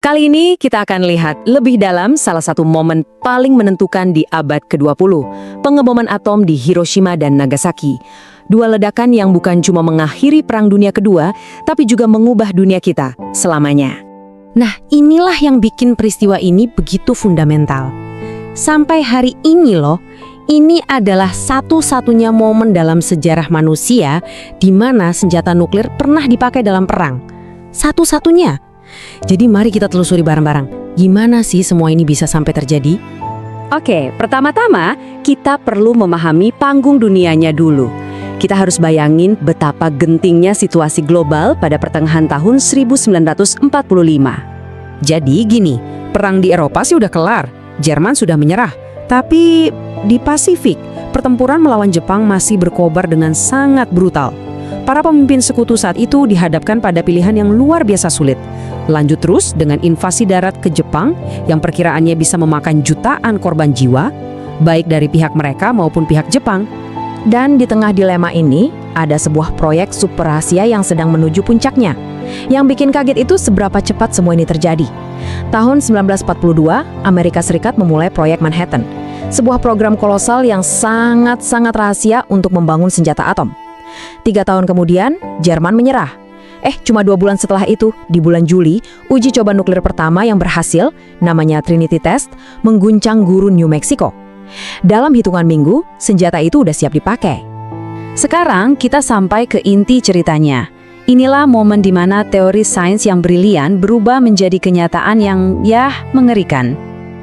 Kali ini kita akan lihat lebih dalam salah satu momen paling menentukan di abad ke-20, pengeboman atom di Hiroshima dan Nagasaki. Dua ledakan yang bukan cuma mengakhiri Perang Dunia Kedua, tapi juga mengubah dunia kita selamanya. Nah, inilah yang bikin peristiwa ini begitu fundamental. Sampai hari ini loh, ini adalah satu-satunya momen dalam sejarah manusia di mana senjata nuklir pernah dipakai dalam perang. Satu-satunya. Jadi mari kita telusuri bareng-bareng, gimana sih semua ini bisa sampai terjadi? Oke, pertama-tama kita perlu memahami panggung dunianya dulu. Kita harus bayangin betapa gentingnya situasi global pada pertengahan tahun 1945. Jadi gini, perang di Eropa sih udah kelar, Jerman sudah menyerah. Tapi di Pasifik, pertempuran melawan Jepang masih berkobar dengan sangat brutal. Para pemimpin sekutu saat itu dihadapkan pada pilihan yang luar biasa sulit. Lanjut terus dengan invasi darat ke Jepang yang perkiraannya bisa memakan jutaan korban jiwa, baik dari pihak mereka maupun pihak Jepang. Dan di tengah dilema ini, ada sebuah proyek super rahasia yang sedang menuju puncaknya. Yang bikin kaget itu seberapa cepat semua ini terjadi. Tahun 1942, Amerika Serikat memulai proyek Manhattan, sebuah program kolosal yang sangat-sangat rahasia untuk membangun senjata atom. 3 tahun kemudian, Jerman menyerah. Cuma 2 bulan setelah itu, di bulan Juli, uji coba nuklir pertama yang berhasil, namanya Trinity Test, mengguncang gurun New Mexico. Dalam hitungan minggu, senjata itu udah siap dipakai. Sekarang kita sampai ke inti ceritanya. Inilah momen di mana teori sains yang brilian berubah menjadi kenyataan yang, mengerikan.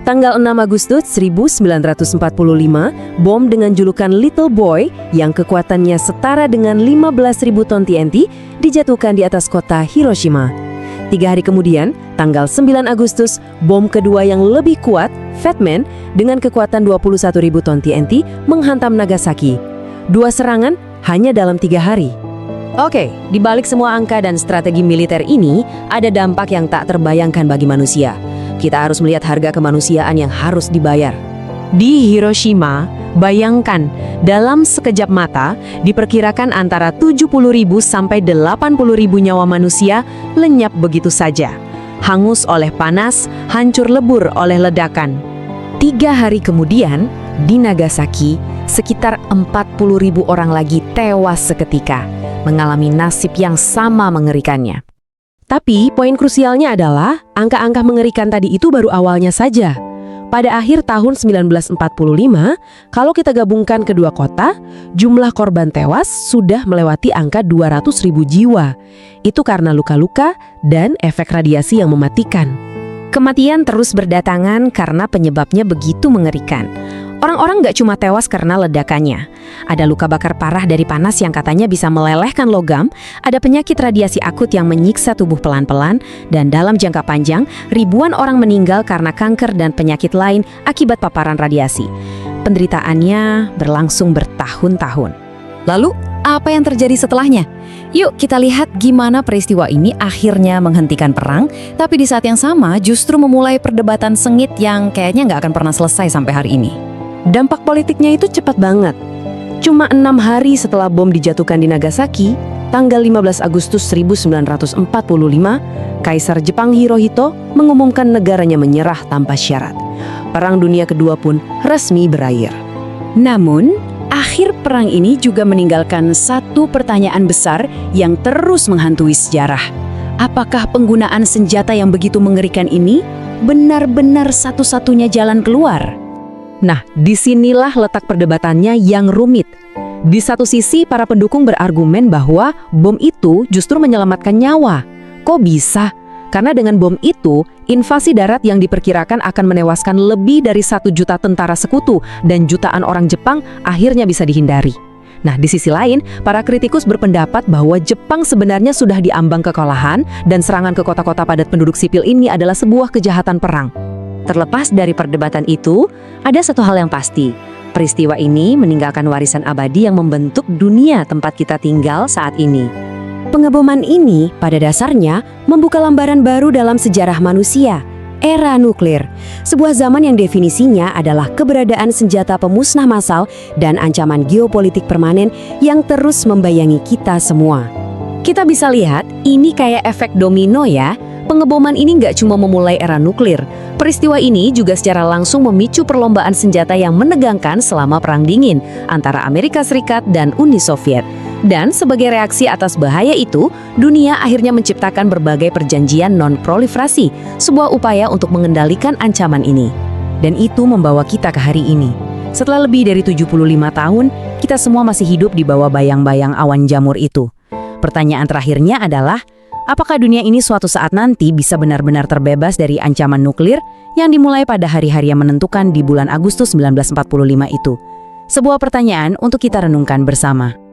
Tanggal 6 Agustus 1945, bom dengan julukan Little Boy yang kekuatannya setara dengan 15.000 ton TNT dijatuhkan di atas kota Hiroshima. 3 hari kemudian, tanggal 9 Agustus, bom kedua yang lebih kuat, Fat Man, dengan kekuatan 21.000 ton TNT menghantam Nagasaki. 2 serangan hanya dalam 3 hari. Oke, di balik semua angka dan strategi militer ini, ada dampak yang tak terbayangkan bagi manusia. Kita harus melihat harga kemanusiaan yang harus dibayar. Di Hiroshima, bayangkan, dalam sekejap mata, diperkirakan antara 70.000 sampai 80.000 nyawa manusia lenyap begitu saja. Hangus oleh panas, hancur lebur oleh ledakan. 3 hari kemudian, di Nagasaki, sekitar 40.000 orang lagi tewas seketika, mengalami nasib yang sama mengerikannya. Tapi poin krusialnya adalah angka-angka mengerikan tadi itu baru awalnya saja. Pada akhir tahun 1945, kalau kita gabungkan kedua kota, jumlah korban tewas sudah melewati angka 200.000 jiwa. Itu karena luka-luka dan efek radiasi yang mematikan. Kematian terus berdatangan karena penyebabnya begitu mengerikan. Orang-orang nggak cuma tewas karena ledakannya. Ada luka bakar parah dari panas yang katanya bisa melelehkan logam, ada penyakit radiasi akut yang menyiksa tubuh pelan-pelan, dan dalam jangka panjang, ribuan orang meninggal karena kanker dan penyakit lain akibat paparan radiasi. Penderitaannya berlangsung bertahun-tahun. Lalu, apa yang terjadi setelahnya? Yuk kita lihat gimana peristiwa ini akhirnya menghentikan perang, tapi di saat yang sama justru memulai perdebatan sengit yang kayaknya nggak akan pernah selesai sampai hari ini. Dampak politiknya itu cepat banget. Cuma 6 hari setelah bom dijatuhkan di Nagasaki, tanggal 15 Agustus 1945, Kaisar Jepang Hirohito mengumumkan negaranya menyerah tanpa syarat. Perang Dunia Kedua pun resmi berakhir. Namun, akhir perang ini juga meninggalkan satu pertanyaan besar yang terus menghantui sejarah. Apakah penggunaan senjata yang begitu mengerikan ini benar-benar satu-satunya jalan keluar? Nah, disinilah letak perdebatannya yang rumit. Di satu sisi, para pendukung berargumen bahwa bom itu justru menyelamatkan nyawa. Kok bisa? Karena dengan bom itu, invasi darat yang diperkirakan akan menewaskan lebih dari 1 juta tentara sekutu dan jutaan orang Jepang akhirnya bisa dihindari. Nah, di sisi lain, para kritikus berpendapat bahwa Jepang sebenarnya sudah diambang kekalahan dan serangan ke kota-kota padat penduduk sipil ini adalah sebuah kejahatan perang. Terlepas dari perdebatan itu, ada satu hal yang pasti. Peristiwa ini meninggalkan warisan abadi yang membentuk dunia tempat kita tinggal saat ini. Pengeboman ini pada dasarnya membuka lembaran baru dalam sejarah manusia, era nuklir. Sebuah zaman yang definisinya adalah keberadaan senjata pemusnah massal dan ancaman geopolitik permanen yang terus membayangi kita semua. Kita bisa lihat, ini kayak efek domino ya. Pengeboman ini nggak cuma memulai era nuklir. Peristiwa ini juga secara langsung memicu perlombaan senjata yang menegangkan selama Perang Dingin antara Amerika Serikat dan Uni Soviet. Dan sebagai reaksi atas bahaya itu, dunia akhirnya menciptakan berbagai perjanjian non-proliferasi, sebuah upaya untuk mengendalikan ancaman ini. Dan itu membawa kita ke hari ini. Setelah lebih dari 75 tahun, kita semua masih hidup di bawah bayang-bayang awan jamur itu. Pertanyaan terakhirnya adalah, apakah dunia ini suatu saat nanti bisa benar-benar terbebas dari ancaman nuklir yang dimulai pada hari-hari yang menentukan di bulan Agustus 1945 itu? Sebuah pertanyaan untuk kita renungkan bersama.